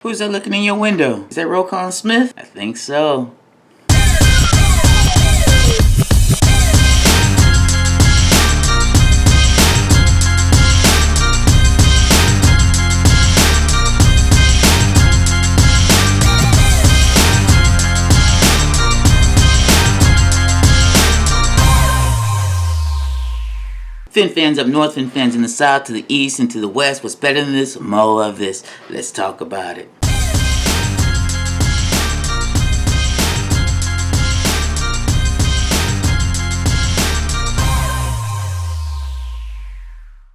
Who's that looking in your window? Is that Roquan Smith? I think so. Fin fans up north, Fin fans in the south, to the east and to the west. What's better than this? More of this. Let's talk about it.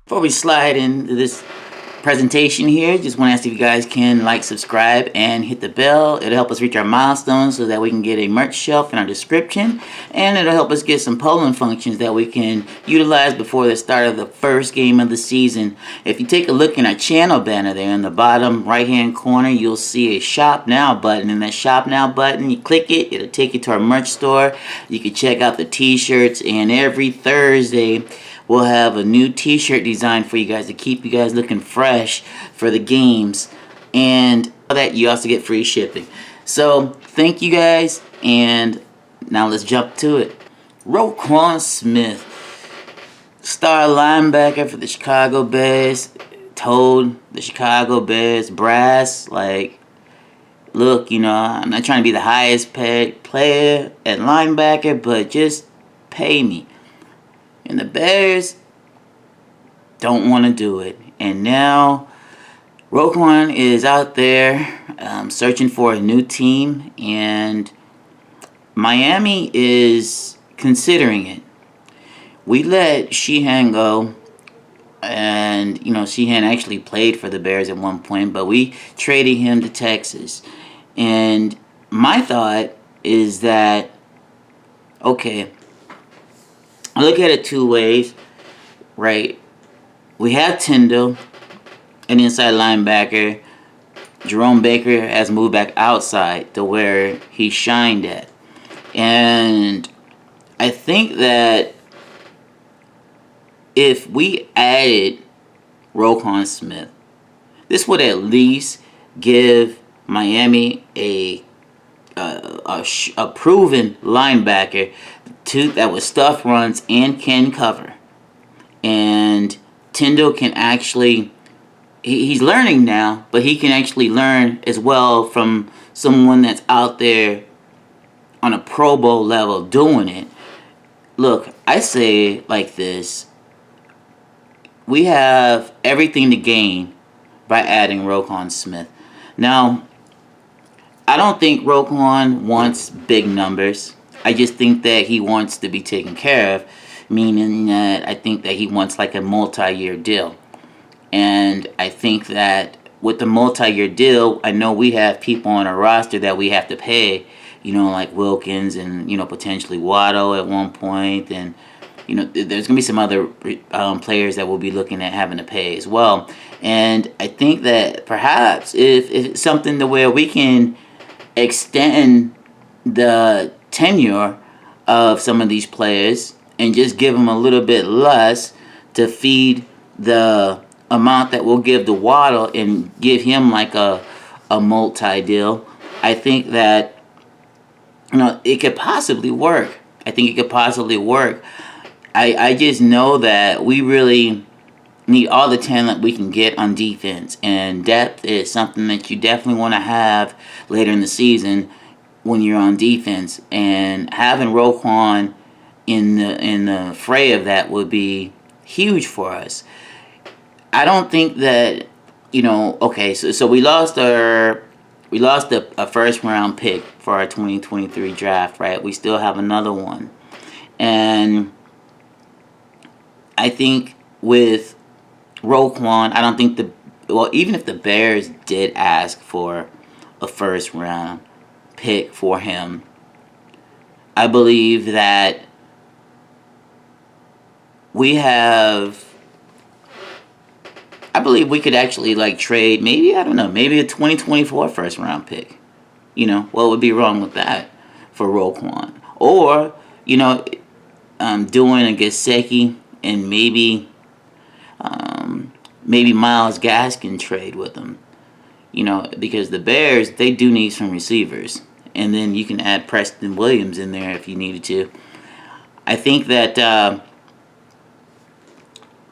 Before we slide into this presentation here, just want to ask if you guys can like, subscribe, and hit the bell. It'll help us reach our milestones so that we can get a merch shelf in our description, and it'll help us get some polling functions that we can utilize before the start of the first game of the season. If you take a look in our channel banner there in the bottom right hand corner, you'll see a shop now button. In that shop now button, you click it, it'll take you to our merch store. You can check out the t-shirts, and every Thursday we'll have a new t-shirt design for you guys to keep you guys looking fresh for the games. And that you also get free shipping. So thank you guys, and now let's jump to it. Roquan Smith, star linebacker for the Chicago Bears, told the Chicago Bears brass, like, look, you know, I'm not trying to be the highest paid player at linebacker, but just pay me. And the Bears don't want to do it. And now Roquan is out there searching for a new team. And Miami is considering it. We let Sheehan go. And, you know, Sheehan actually played for the Bears at one point. But we traded him to Texas. And my thought is that, okay, I look at it two ways, right? We have Tyndall, an inside linebacker. Jerome Baker has moved back outside to where he shined at. And I think that if we added Roquan Smith, this would at least give Miami a proven linebacker that would stuff runs and can cover. And Tyndall can actually, he's learning now, but he can actually learn as well from someone that's out there on a Pro Bowl level doing it. Look, I say it like this. We have everything to gain by adding Roquan Smith. Now, I don't think Roquan wants big numbers. I just think that he wants to be taken care of, meaning that I think that he wants like a multi-year deal. And I think that with the multi-year deal, I know we have people on our roster that we have to pay, you know, like Wilkins and, you know, potentially Waddle at one point. And, you know, there's going to be some other players that we'll be looking at having to pay as well. And I think that perhaps if it's something to where we can extend the tenure of some of these players and just give them a little bit less to feed the amount that we'll give to Waddle and give him like a multi-deal, I think that, you know, it could possibly work. I think it could possibly work. I just know that we really need all the talent we can get on defense, and depth is something that you definitely want to have later in the season when you're on defense, and having Roquan in the fray of that would be huge for us. I don't think that, you know, okay, so we lost a first round pick for our 2023 draft, right? We still have another one. And I think with Roquan, I don't think even if the Bears did ask for a first round pick for him, I believe that we could actually like trade maybe a 2024 first round pick. You know, what would be wrong with that for Roquan? Or, you know, doing a Gesicki and maybe Myles Gaskin trade with him. because the Bears, they do need some receivers. And then you can add Preston Williams in there if you needed to. I think that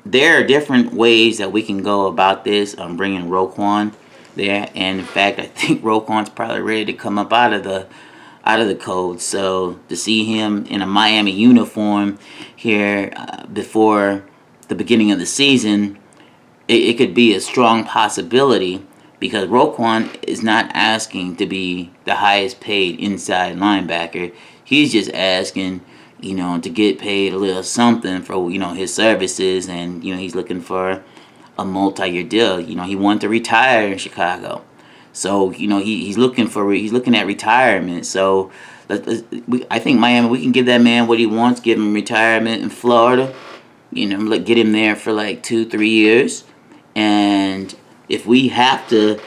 there are different ways that we can go about this on bringing Roquan there. And in fact, I think Roquan's probably ready to come up out of the cold. So to see him in a Miami uniform here before the beginning of the season, it could be a strong possibility, because Roquan is not asking to be the highest paid inside linebacker. He's just asking, to get paid a little something for, his services, and, he's looking for a multi-year deal. He wanted to retire in Chicago. So, he's looking at retirement. So, I think Miami, we can give that man what he wants, give him retirement in Florida, get him there for like 2-3 years. And if we have to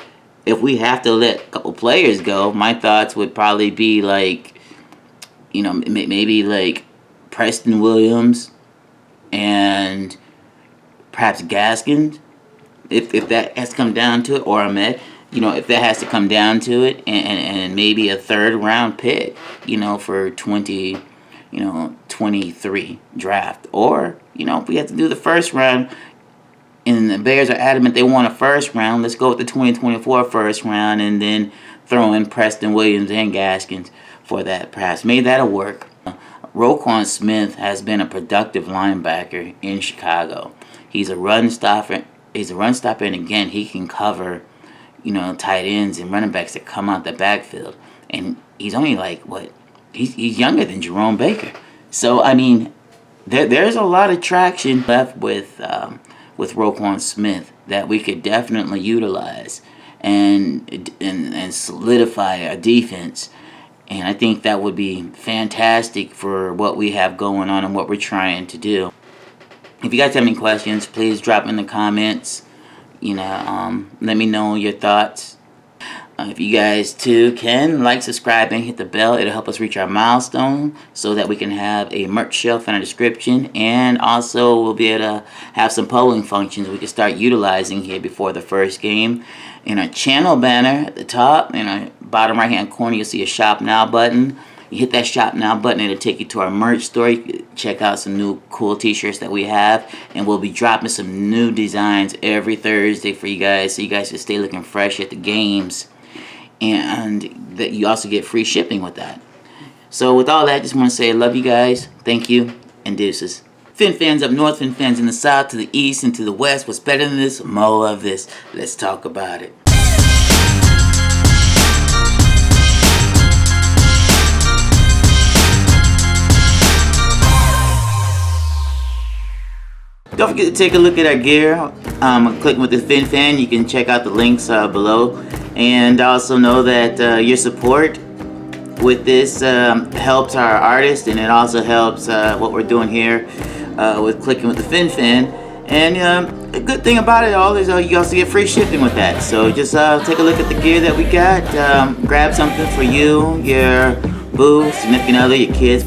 let a couple players go, my thoughts would probably be like, maybe like Preston Williams and perhaps Gaskins, if that has to come down to it, or Ahmed, if that has to come down to it, and maybe a 3rd round pick, for 23 draft, or if we have to do the 1st round, and the Bears are adamant they want a 1st round, let's go with the 2024 1st round, and then throw in Preston Williams and Gaskins for that. Perhaps maybe that'll work. Roquan Smith has been a productive linebacker in Chicago. He's a run stopper. And again, he can cover, tight ends and running backs that come out the backfield. And he's only like he's younger than Jerome Baker. So I mean, there's a lot of traction left with Roquan Smith that we could definitely utilize and solidify our defense. And I think that would be fantastic for what we have going on and what we're trying to do. If you guys have any questions, please drop in the comments. Let me know your thoughts. If you guys too can like, subscribe, and hit the bell, it'll help us reach our milestone so that we can have a merch shelf in our description, and also we'll be able to have some polling functions we can start utilizing here before the first game. In our channel banner at the top, in our bottom right hand corner, you'll see a Shop Now button. You hit that Shop Now button, it'll take you to our merch store. You can check out some new cool t-shirts that we have, and we'll be dropping some new designs every Thursday for you guys, so you guys can stay looking fresh at the games. And that you also get free shipping with that. So with all that, just want to say I love you guys. Thank you, and deuces. Fin fans up north, Fin fans in the south, to the east, and to the west. What's better than this? More of this. Let's talk about it. Don't forget to take a look at our gear. Clicking with the Fin Fan. You can check out the links below. And also know that your support with this helps our artists, and it also helps what we're doing here with Clicking with the Fin Fan. And a good thing about it all is you also get free shipping with that. So just take a look at the gear that we got. Grab something for you, your boo, significant other, your kids.